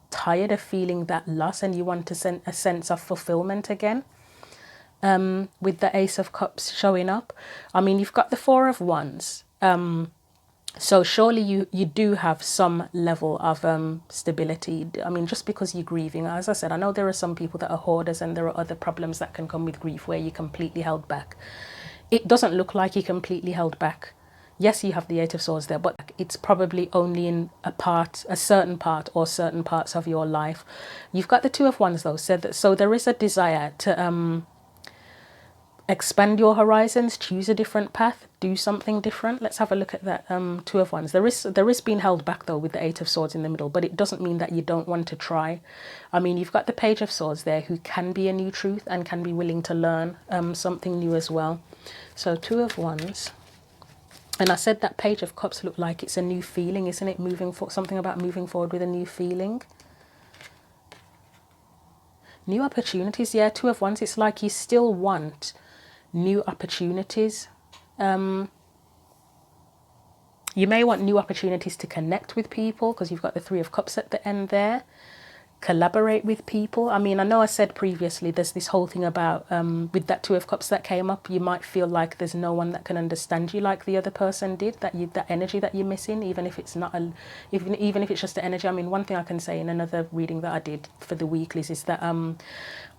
S1: tired of feeling that loss, and you want to send a sense of fulfillment again. With the Ace of Cups showing up. I mean, you've got the 4 of Wands. So surely you do have some level of stability. I mean, just because you're grieving, as I said, I know there are some people that are hoarders, and there are other problems that can come with grief where you're completely held back. It doesn't look like you're completely held back. Yes, you have the 8 of Swords there, but it's probably only in a certain part or certain parts of your life. You've got the 2 of Wands though, so there is a desire to expand your horizons, choose a different path, do something different. Let's have a look at that 2 of Wands. There is being held back though with the 8 of Swords in the middle, but it doesn't mean that you don't want to try. I mean, you've got the Page of Swords there, who can be a new truth and can be willing to learn something new as well. So 2 of Wands. And I said that Page of Cups look like it's a new feeling, isn't it? Something about moving forward with a new feeling. New opportunities, yeah, 2 of Wands. It's like you still want new opportunities. You may want new opportunities to connect with people, because you've got the 3 of Cups at the end there. Collaborate with people. I mean, I know I said previously there's this whole thing about with that 2 of Cups that came up, you might feel like there's no one that can understand you like the other person did, that energy that you're missing, even if it's not even if it's just the energy. I mean, one thing I can say in another reading that I did for the weeklies is that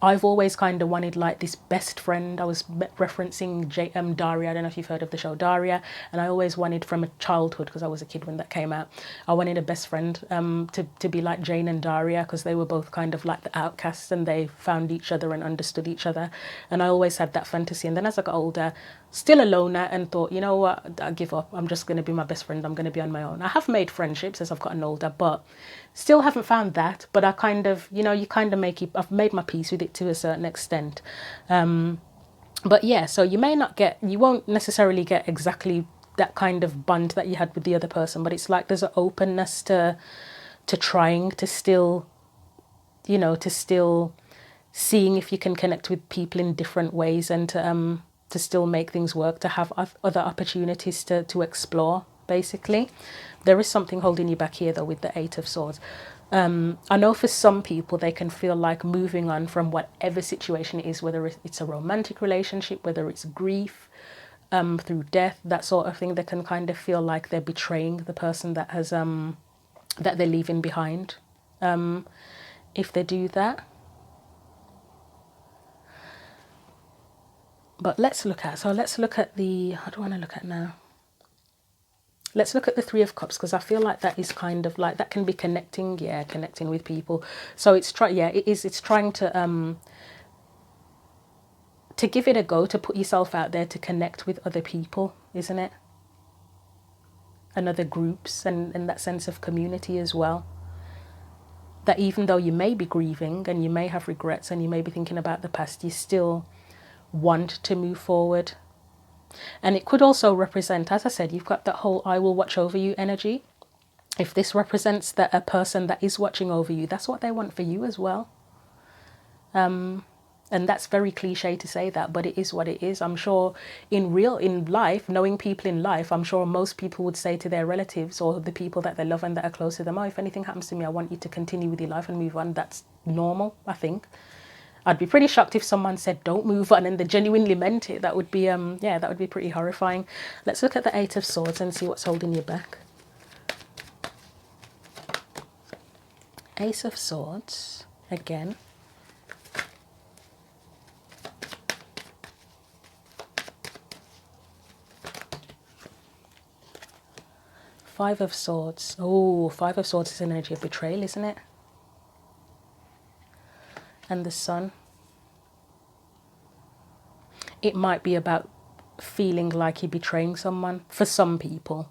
S1: I've always kind of wanted like this best friend. I was referencing Daria. I don't know if you've heard of the show Daria. And I always wanted from a childhood, because I was a kid when that came out, I wanted a best friend to be like Jane and Daria, because they were both kind of like the outcasts and they found each other and understood each other. And I always had that fantasy. And then as I got older, still a loner, and thought, you know what, I give up. I'm just going to be my best friend. I'm going to be on my own. I have made friendships as I've gotten older, but still haven't found that. But I kind of, you kind of I've made my peace with it to a certain extent. But yeah, so you won't necessarily get exactly that kind of bond that you had with the other person, but it's like there's an openness to trying to still, to still seeing if you can connect with people in different ways, and to still make things work, to have other opportunities to explore, basically. There is something holding you back here though with the 8 of Swords. I know for some people they can feel like moving on from whatever situation it is, whether it's a romantic relationship, whether it's grief, through death, that sort of thing. They can kind of feel like they're betraying the person that has that they're leaving behind, if they do that. But let's look at the, what do I want to look at now? Let's look at the Three of Cups, because I feel like that is kind of like, that can be connecting, yeah, connecting with people. So it's it's trying to give it a go, to put yourself out there, to connect with other people, isn't it? And other groups, and that sense of community as well. That even though you may be grieving and you may have regrets and you may be thinking about the past, you still want to move forward. And it could also represent, as I said, you've got that whole I will watch over you energy. If this represents that a person that is watching over you, that's what they want for you as well. And that's very cliche to say that, but it is what it is. I'm sure in life, knowing people in life, I'm sure most people would say to their relatives or the people that they love and that are close to them, oh, if anything happens to me, I want you to continue with your life and move on. That's normal, I think. I'd be pretty shocked if someone said don't move on and they genuinely meant it. That would be that would be pretty horrifying. Let's look at the Eight of Swords and see what's holding you back. Ace of Swords again. Five of Swords. Oh, Five of Swords is an energy of betrayal, isn't it? And the Sun. It might be about feeling like you're betraying someone for some people.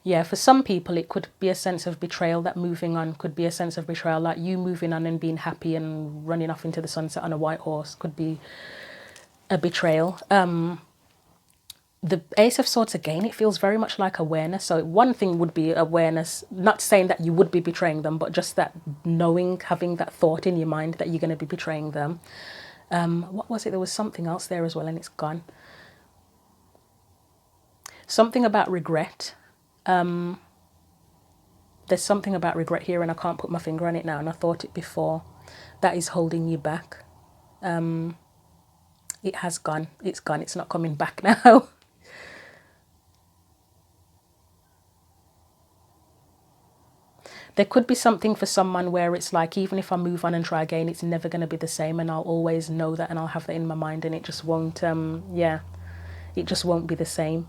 S1: Yeah, for some people it could be a sense of betrayal. That moving on could be a sense of betrayal, like you moving on and being happy and running off into the sunset on a white horse could be a betrayal. The Ace of Swords, again, it feels very much like awareness. So one thing would be awareness, not saying that you would be betraying them, but just that knowing, having that thought in your mind that you're going to be betraying them. What was it? There was something else there as well, and it's gone. Something about regret. There's something about regret here, and I can't put my finger on it now, and I thought it before. That is holding you back. It has gone. It's gone. It's not coming back now. There could be something for someone where it's like, even if I move on and try again, it's never going to be the same, and I'll always know that, and I'll have that in my mind, and it just won't, it just won't be the same.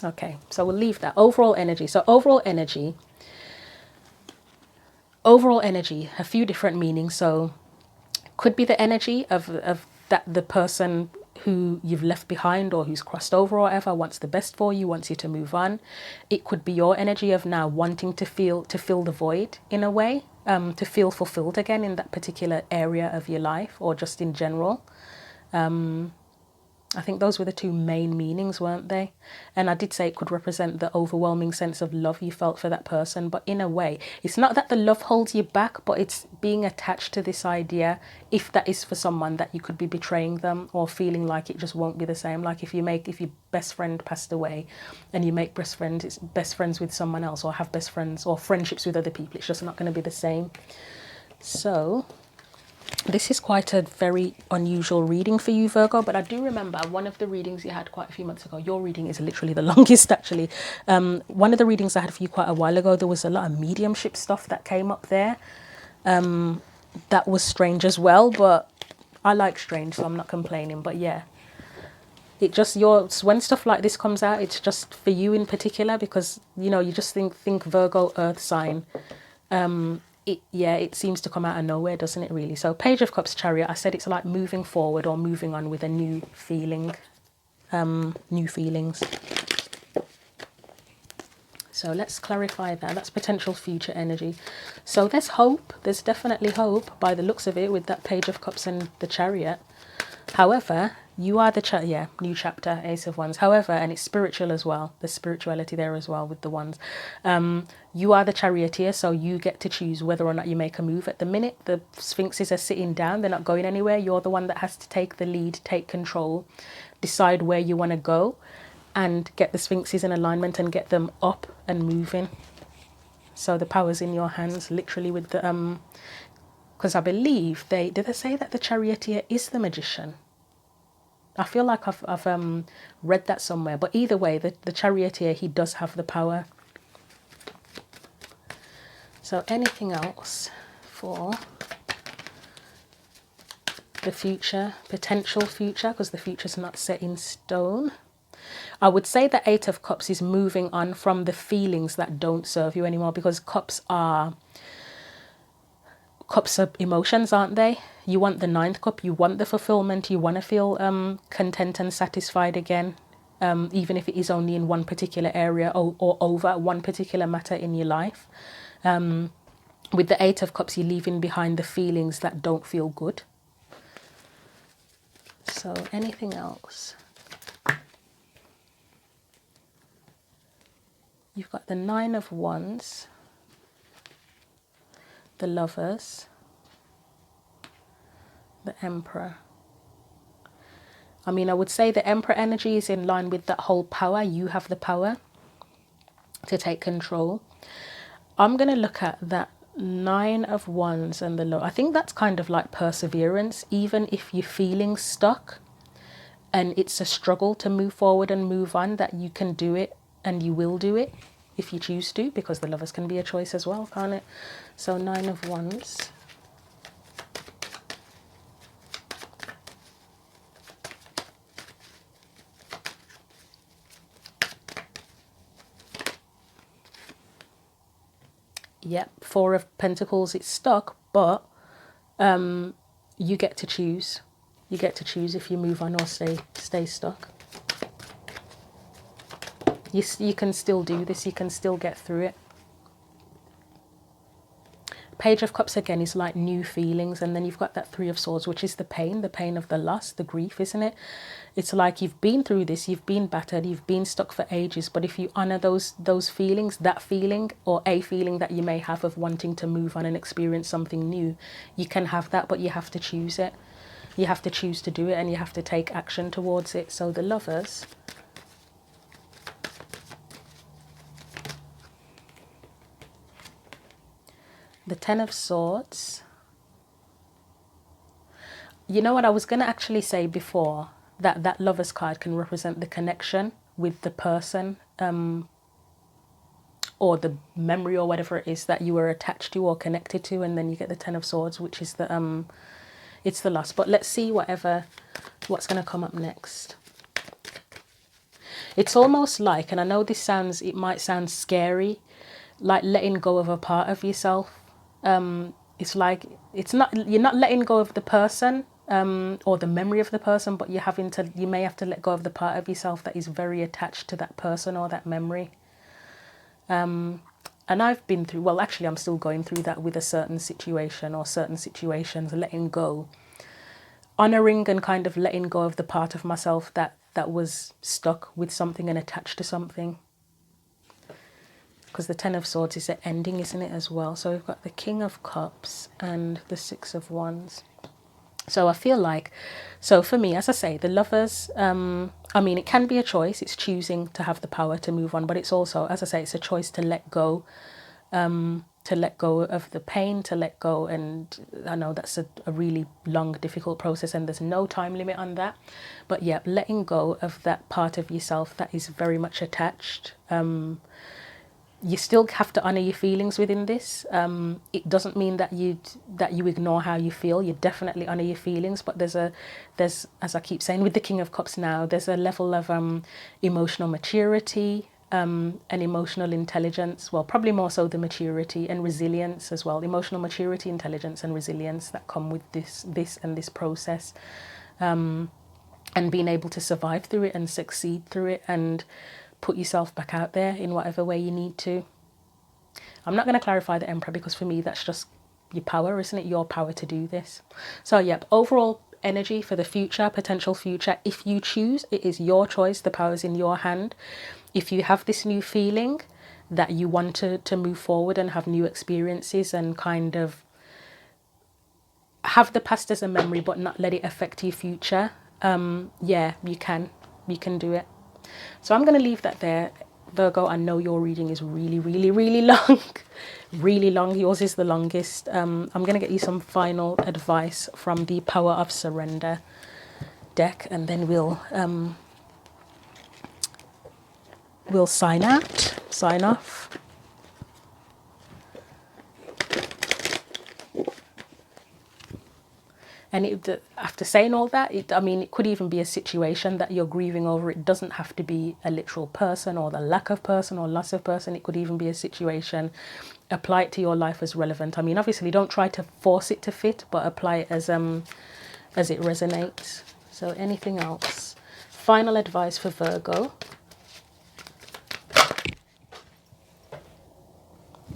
S1: Okay, so we'll leave that. Overall energy. So overall energy, a few different meanings. So could be the energy of that the person who you've left behind or who's crossed over or whatever wants the best for you, wants you to move on. It could be your energy of now wanting to fill the void in a way, to feel fulfilled again in that particular area of your life, or just in general. I think those were the two main meanings, weren't they? And I did say it could represent the overwhelming sense of love you felt for that person. But in a way, it's not that the love holds you back, but it's being attached to this idea, if that is for someone, that you could be betraying them or feeling like it just won't be the same. Like if your best friend passed away and you make best friends with someone else, or have best friends or friendships with other people, it's just not going to be the same. So this is quite a very unusual reading for you, Virgo, but I do remember one of the readings you had quite a few months ago. Your reading is literally the longest, actually. One of the readings I had for you quite a while ago, there was a lot of mediumship stuff that came up there. That was strange as well, but I like strange, so I'm not complaining. But yeah, it just, when stuff like this comes out, it's just for you in particular, because, you know, you just think Virgo, earth sign. It seems to come out of nowhere, doesn't it, really? So Page of Cups, Chariot, I said it's like moving forward or moving on with a new feeling, new feelings. So let's clarify that. That's potential future energy. So there's hope. There's definitely hope by the looks of it with that Page of Cups and the Chariot. However, you are the new chapter, Ace of Wands. However, and it's spiritual as well. There's spirituality there as well with the Wands. You are the charioteer, so you get to choose whether or not you make a move. At the minute, the Sphinxes are sitting down. They're not going anywhere. You're the one that has to take the lead, take control, decide where you want to go, and get the Sphinxes in alignment and get them up and moving. So the power's in your hands, literally, with the because I believe did they say that the charioteer is the magician? I feel like I've read that somewhere, but either way, the charioteer, he does have the power. So anything else for the future, potential future, because the future's not set in stone. I would say the Eight of Cups is moving on from the feelings that don't serve you anymore, because cups are emotions, aren't they? You want the ninth cup, you want the fulfillment, you want to feel content and satisfied again, even if it is only in one particular area or over one particular matter in your life. With the Eight of Cups, you're leaving behind the feelings that don't feel good. So anything else? You've got the Nine of Wands, the Lovers, the Emperor. I mean, I would say the Emperor energy is in line with that whole power. You have the power to take control. I'm going to look at that Nine of Wands and the Love. I think that's kind of like perseverance, even if you're feeling stuck and it's a struggle to move forward and move on, that you can do it and you will do it if you choose to, because the Lovers can be a choice as well, can't it? So Nine of Wands. Yep, Four of Pentacles, it's stuck, but you get to choose. You get to choose if you move on or stay stuck. You can still do this, you can still get through it. Page of Cups again is like new feelings, and then you've got that Three of Swords, which is the pain of the loss, the grief, isn't it? It's like you've been through this, you've been battered, you've been stuck for ages, but if you honor those feelings, that feeling or a feeling that you may have of wanting to move on and experience something new, you can have that, but you have to choose it. You have to choose to do it, and you have to take action towards it. So the Lovers. The Ten of Swords. You know what I was going to actually say before, that Lovers card can represent the connection with the person, or the memory or whatever it is that you were attached to or connected to, and then you get the Ten of Swords, which is the it's the loss. But let's see what's going to come up next. It's almost like, and I know it might sound scary, like letting go of a part of yourself. It's like you're not letting go of the person or the memory of the person, but you may have to let go of the part of yourself that is very attached to that person or that memory. And I've been through, well, actually I'm still going through that with a certain situation or certain situations, letting go, honoring and kind of letting go of the part of myself that was stuck with something and attached to something. Because the Ten of Swords is the ending, isn't it, as well? So we've got the King of Cups and the Six of Wands. So I feel like, so for me, as I say, the Lovers, I mean, it can be a choice. It's choosing to have the power to move on. But it's also, as I say, it's a choice to let go of the pain, to let go. And I know that's a really long, difficult process, and there's no time limit on that. But yeah, letting go of that part of yourself that is very much attached. You still have to honor your feelings within this. It doesn't mean that you ignore how you feel. You definitely honor your feelings, but there's, as I keep saying, with the King of Cups now, there's a level of emotional maturity and emotional intelligence. Well, probably more so the maturity and resilience as well. Emotional maturity, intelligence, and resilience that come with this process, and being able to survive through it and succeed through it and put yourself back out there in whatever way you need to. I'm not going to clarify the Emperor, because for me that's just your power, isn't it? Your power to do this. So yep, overall energy for the future, potential future, if you choose, it is your choice. The power's in your hand. If you have this new feeling that you want to move forward and have new experiences and kind of have the past as a memory but not let it affect your future, yeah, you can do it. So I'm going to leave that there. Virgo, I know your reading is really, really, really long. Really long. Yours is the longest. I'm going to get you some final advice from the Power of Surrender deck, and then we'll sign off. And after saying all that, I mean, it could even be a situation that you're grieving over. It doesn't have to be a literal person or the lack of person or loss of person. It could even be a situation. Apply it to your life as relevant. I mean, obviously, don't try to force it to fit, but apply it as it resonates. So anything else? Final advice for Virgo.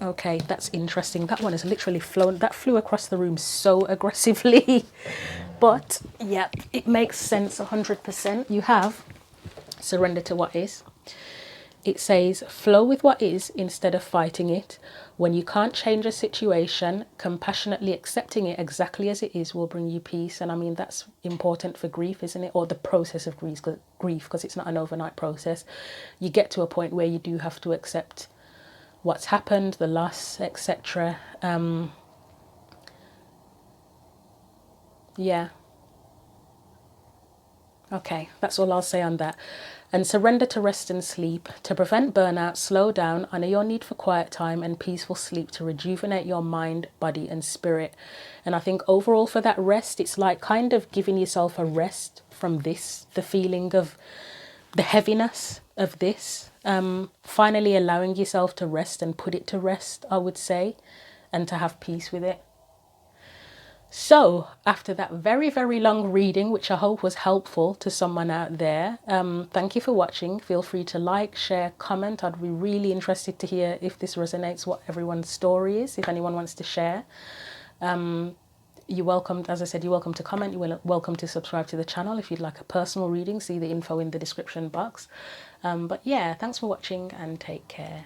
S1: Okay, that's interesting. That one has literally flown. That flew across the room so aggressively. But yeah, it makes sense 100%. You have surrender to what is. It says flow with what is instead of fighting it. When you can't change a situation, compassionately accepting it exactly as it is will bring you peace. And I mean, that's important for grief, isn't it? Or the process of grief, because it's not an overnight process. You get to a point where you do have to accept what's happened, the loss, etc. Yeah. Okay, that's all I'll say on that. And surrender to rest and sleep. To prevent burnout, slow down, honor your need for quiet time and peaceful sleep to rejuvenate your mind, body and spirit. And I think overall for that rest, it's like kind of giving yourself a rest from this, the feeling of the heaviness of this. Finally allowing yourself to rest and put it to rest, I would say, and to have peace with it. So after that very, very long reading, which I hope was helpful to someone out there, thank you for watching. Feel free to like, share, comment. I'd be really interested to hear if this resonates, what everyone's story is, if anyone wants to share. You're welcome, as I said, you're welcome to comment. You're welcome to subscribe to the channel. If you'd like a personal reading, see the info in the description box. But yeah, thanks for watching and take care.